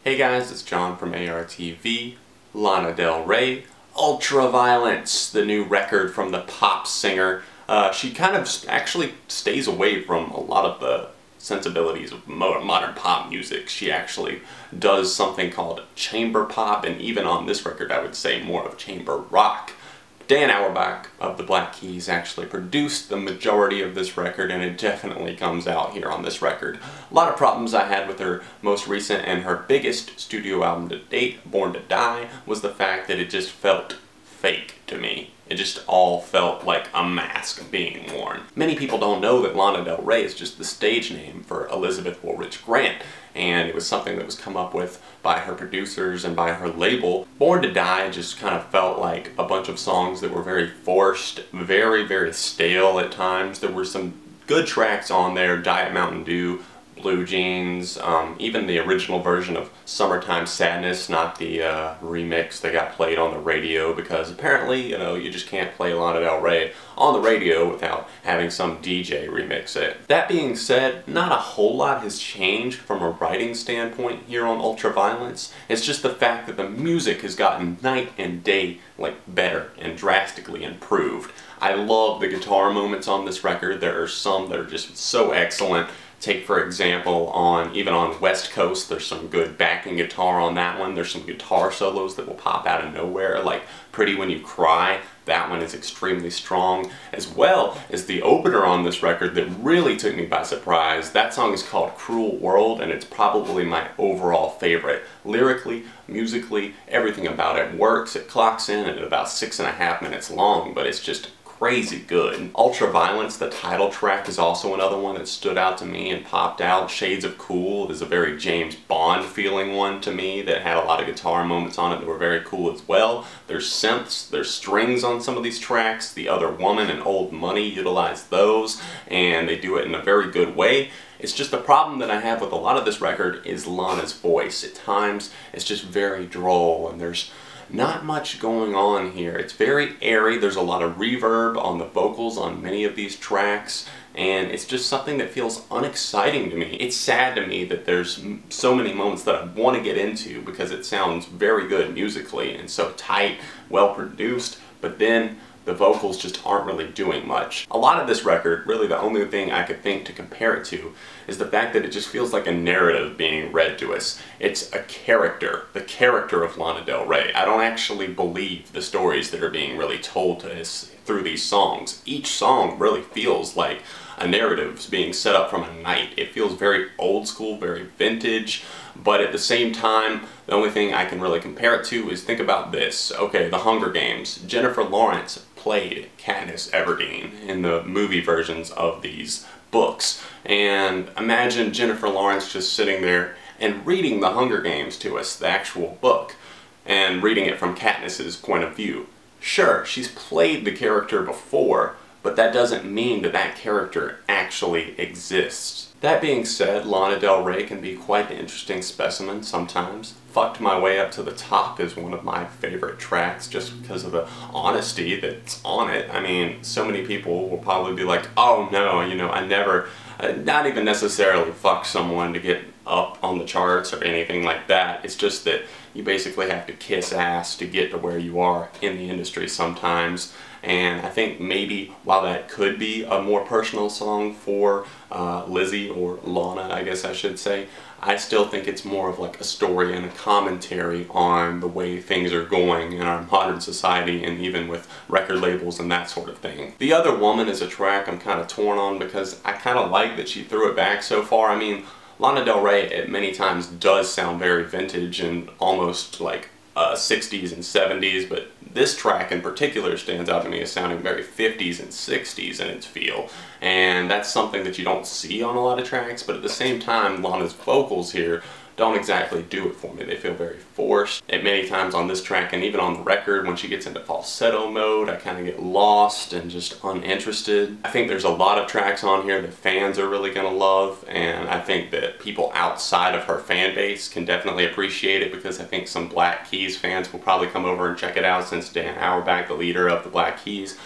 Hey guys, it's John from ARTV. Lana Del Rey, Ultraviolence, the new record from the pop singer. She kind of actually stays away from a lot of the sensibilities of modern pop music. She actually does something called chamber pop, and even on this record I would say more of chamber rock. Dan Auerbach of the Black Keys actually produced the majority of this record, and it definitely comes out here on this record. A lot of problems I had with her most recent and her biggest studio album to date, Born to Die, was the fact that it just felt fake to me. It just all felt like a mask being worn. Many people don't know that Lana Del Rey is just the stage name for Elizabeth Woolridge Grant, and it was something that was come up with by her producers and by her label. Born to Die just kind of felt like a bunch of songs that were very forced, very stale at times. There were some good tracks on there, Diet Mountain Dew, Blue Jeans, even the original version of Summertime Sadness, not the remix that got played on the radio, because apparently, you just can't play Lana Del Rey on the radio without having some DJ remix it. That being said, not a whole lot has changed from a writing standpoint here on Ultraviolence. It's just the fact that the music has gotten night and day better and drastically improved. I love the guitar moments on this record. There are some that are just so excellent. Take, for example, even on West Coast, there's some good backing guitar on that one. There's some guitar solos that will pop out of nowhere, like Pretty When You Cry. That one is extremely strong, as well as the opener on this record that really took me by surprise. That song is called Cruel World, and it's probably my overall favorite. Lyrically, musically, everything about it works. It clocks in at about 6.5 minutes long, but it's just crazy good. Ultraviolence, the title track, is also another one that stood out to me and popped out. Shades of Cool is a very James Bond feeling one to me that had a lot of guitar moments on it that were very cool as well. There's synths, there's strings on some of these tracks. The Other Woman and Old Money utilize those, and they do it in a very good way. It's just the problem that I have with a lot of this record is Lana's voice. At times, it's just very droll, and there's not much going on here. It's very airy. There's a lot of reverb on the vocals on many of these tracks, and it's just something that feels unexciting to me. It's sad to me that there's so many moments that I want to get into because it sounds very good musically and so tight, well produced, but then the vocals just aren't really doing much. A lot of this record, really the only thing I could think to compare it to is the fact that it just feels like a narrative being read to us. It's a character, the character of Lana Del Rey. I don't actually believe the stories that are being really told to us through these songs. Each song really feels like a narrative being set up from a night. It feels very old school, very vintage, but at the same time, the only thing I can really compare it to is think about this. Okay, The Hunger Games. Jennifer Lawrence played Katniss Everdeen in the movie versions of these books. And imagine Jennifer Lawrence just sitting there and reading The Hunger Games to us, the actual book, and reading it from Katniss's point of view. Sure, she's played the character before, but that doesn't mean that that character actually exists. That being said, Lana Del Rey can be quite an interesting specimen sometimes. Fucked My Way Up to the Top is one of my favorite tracks just because of the honesty that's on it. I mean, so many people will probably be like, oh no, I never, not even necessarily fuck someone to get up on the charts or anything like that. It's just that you basically have to kiss ass to get to where you are in the industry sometimes. And I think maybe while that could be a more personal song for Lizzie, or Lana I guess I should say, I still think it's more of like a story and a commentary on the way things are going in our modern society and even with record labels and that sort of thing. The Other Woman is a track I'm kind of torn on because I kind of like that she threw it back so far. I mean, Lana Del Rey at many times does sound very vintage and almost like 60s and 70s, but this track in particular stands out to me as sounding very 50s and 60s in its feel, and that's something that you don't see on a lot of tracks, but at the same time Lana's vocals here don't exactly do it for me. They feel very forced. At many times on this track and even on the record, when she gets into falsetto mode, I kind of get lost and just uninterested. I think there's a lot of tracks on here that fans are really going to love, and I think that people outside of her fan base can definitely appreciate it, because I think some Black Keys fans will probably come over and check it out since Dan Auerbach, the leader of the Black Keys,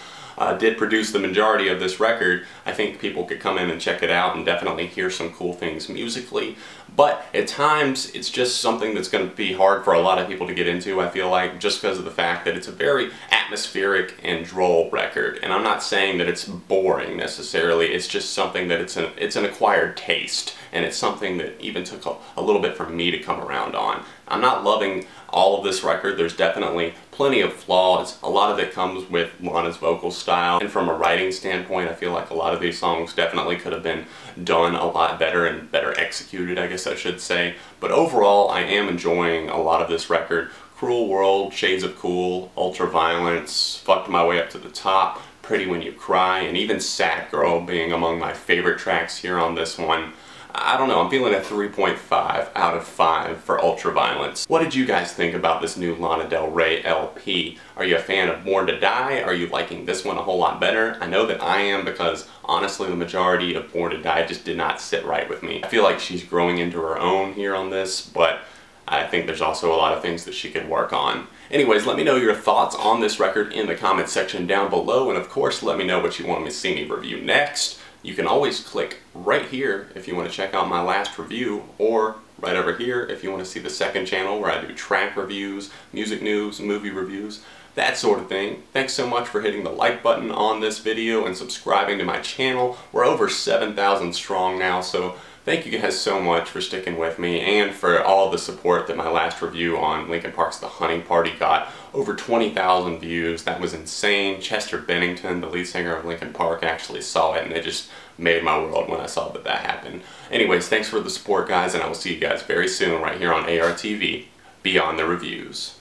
did produce the majority of this record, I think people could come in and check it out and definitely hear some cool things musically. But at times, it's just something that's going to be hard for a lot of people to get into, I feel like, just because of the fact that it's a very atmospheric and droll record. And I'm not saying that it's boring necessarily, it's just something that it's an acquired taste, and it's something that even took a little bit for me to come around on. I'm not loving all of this record. There's definitely plenty of flaws. A lot of it comes with Lana's vocal style, and from a writing standpoint, I feel like a lot of these songs definitely could have been done a lot better and better executed, I guess I should say. But overall, I am enjoying a lot of this record. Cruel World, Shades of Cool, Ultraviolence, Fucked My Way Up to the Top, Pretty When You Cry, and even Sad Girl being among my favorite tracks here on this one. I don't know, I'm feeling a 3.5 out of 5 for Ultraviolence. What did you guys think about this new Lana Del Rey LP? Are you a fan of Born to Die? Are you liking this one a whole lot better? I know that I am, because honestly the majority of Born to Die just did not sit right with me. I feel like she's growing into her own here on this, but I think there's also a lot of things that she could work on. Anyways, let me know your thoughts on this record in the comment section down below, and of course let me know what you want me to see me review next. You can always click right here if you want to check out my last review, or right over here if you want to see the second channel where I do track reviews, music news, movie reviews, that sort of thing. Thanks so much for hitting the like button on this video and subscribing to my channel. We're over 7,000 strong now, so thank you guys so much for sticking with me and for all the support that my last review on Linkin Park's The Hunting Party got. Over 20,000 views. That was insane. Chester Bennington, the lead singer of Linkin Park, actually saw it, and it just made my world when I saw that happened. Anyways, thanks for the support, guys, and I will see you guys very soon right here on ARTV Beyond the Reviews.